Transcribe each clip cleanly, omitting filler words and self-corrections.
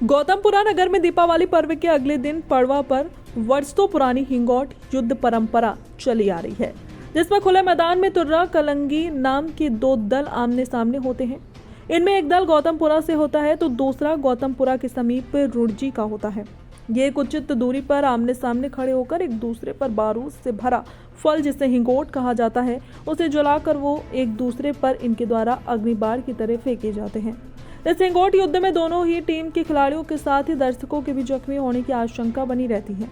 गौतमपुरा नगर में दीपावली पर्व के अगले दिन पड़वा पर वर्षों पुरानी हिंगोट युद्ध परंपरा चली आ रही है, जिसमें खुले मैदान में तुर्रा कलंगी नाम के दो दल आमने सामने होते हैं। इनमें एक दल गौतमपुरा से होता है तो दूसरा गौतमपुरा के समीप रुड़जी का होता है। ये एक उचित दूरी पर आमने सामने खड़े होकर एक दूसरे पर बारूद से भरा फल, जिसे हिंगोट कहा जाता है, उसे जलाकर वो एक दूसरे पर इनके द्वारा अग्निबाण की तरह फेंके जाते हैं। इस हिंगोट युद्ध में दोनों ही टीम के खिलाड़ियों के साथ ही दर्शकों के भी जख्मी होने की आशंका बनी रहती है,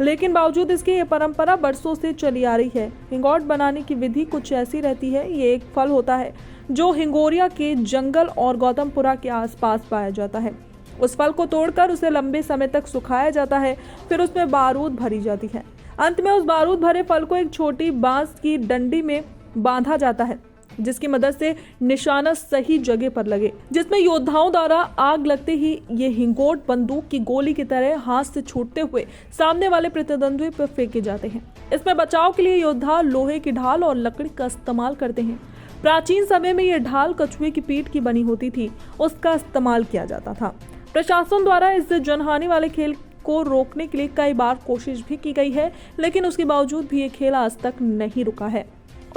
लेकिन बावजूद इसके ये परंपरा बरसों से चली आ रही है। हिंगोट बनाने की विधि कुछ ऐसी रहती है। ये एक फल होता है जो हिंगोरिया के जंगल और गौतमपुरा के आसपास पाया जाता है। उस फल को तोड़कर उसे लंबे समय तक सुखाया जाता है, फिर उसमें बारूद भरी जाती है। अंत में उस बारूद भरे फल को एक छोटी बांस की डंडी में बांधा जाता है, जिसकी मदद से निशाना सही जगह पर लगे, जिसमें योद्धाओं द्वारा आग लगते ही ये हिंगोट बंदूक की गोली की तरह हाथ से छूटते हुए सामने वाले प्रतिद्वंद्वी पर फेंके जाते हैं। इसमें बचाव के लिए योद्धा लोहे की ढाल और लकड़ी का इस्तेमाल करते हैं। प्राचीन समय में यह ढाल कछुए की पीठ की बनी होती थी, उसका इस्तेमाल किया जाता था। प्रशासन द्वारा इस जनहानि वाले खेल को रोकने के लिए कई बार कोशिश भी की गई है, लेकिन उसके बावजूद भी ये खेल आज तक नहीं रुका है।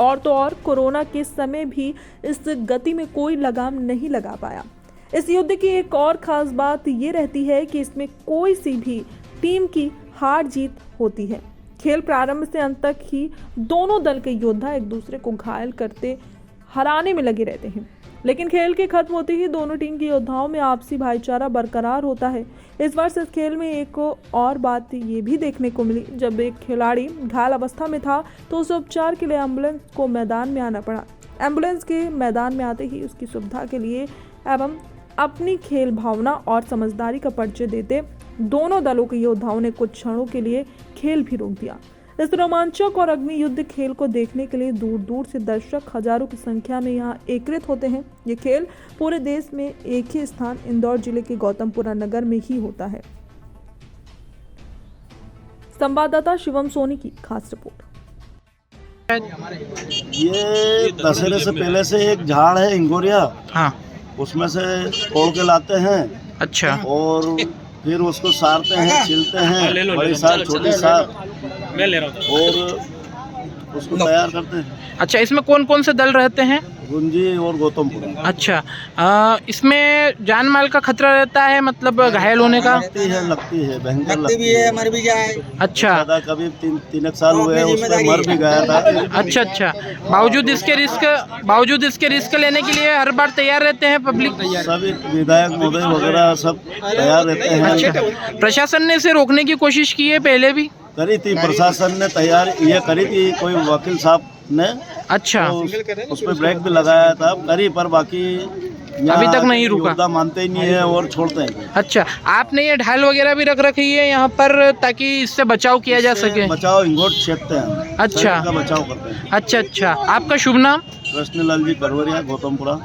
और तो और कोरोना के समय भी इस गति में कोई लगाम नहीं लगा पाया। इस युद्ध की एक और खास बात ये रहती है कि इसमें कोई सी भी टीम की हार जीत होती है। खेल प्रारंभ से अंत तक ही दोनों दल के योद्धा एक दूसरे को घायल करते हराने में लगे रहते हैं, लेकिन खेल के खत्म होते ही दोनों टीम के योद्धाओं में आपसी भाईचारा बरकरार होता है। इस वर्ष इस खेल में एक और बात ये भी देखने को मिली, जब एक खिलाड़ी घायल अवस्था में था तो उसे उपचार के लिए एम्बुलेंस को मैदान में आना पड़ा। एम्बुलेंस के मैदान में आते ही उसकी सुविधा के लिए एवं अपनी खेल भावना और समझदारी का परिचय देते दोनों दलों के योद्धाओं ने कुछ क्षणों के लिए खेल भी रोक दिया। इस रोमांचक और अग्नि युद्ध खेल को देखने के लिए दूर दूर से दर्शक हजारों की संख्या में यहाँ एकत्रित होते हैं। ये खेल पूरे देश में एक ही स्थान इंदौर जिले के गौतमपुरा नगर में ही होता है। संवाददाता शिवम सोनी की खास रिपोर्ट। ये दशहरे से पहले से एक झाड़ है हिंगोरिया, हाँ, उसमें से तोड़ के लाते हैं। अच्छा। और फिर उसको सारते हैं, छिलते हैं, बड़ी सार छोटी सार, और उसको तैयार करते हैं। अच्छा, इसमें कौन कौन से दल रहते हैं? गुंजी और गौतमपुरा। अच्छा, इसमें जान माल का खतरा रहता है, मतलब घायल होने का? लगती है भयंकर लगती है, मर भी जाए। अच्छा, कभी 3 साल हुए उसमें मर भी गया था। अच्छा अच्छा। बावजूद इसके रिस्क लेने के लिए हर बार तैयार रहते हैं पब्लिक? सभी विधायक महोदय वगैरह सब तैयार रहते हैं। अच्छा, प्रशासन ने इसे रोकने की कोशिश की है पहले भी? करी थी, प्रशासन ने तैयार ये करी थी, कोई वकील साहब ने। अच्छा, तो उस पर ब्रेक भी लगाया था, करी, पर बाकी अभी तक नहीं रुका। मानते ही नहीं है और छोड़ते हैं। अच्छा, आपने ये ढाल वगैरह भी रख रखी है यहाँ पर ताकि इससे बचाव किया जा सके? बचाव हिंगोट छेदते हैं। अच्छा, का बचाव करते हैं। अच्छा अच्छा। आपका शुभ नाम? कृष्णलाल जी करवरिया, गौतमपुरा।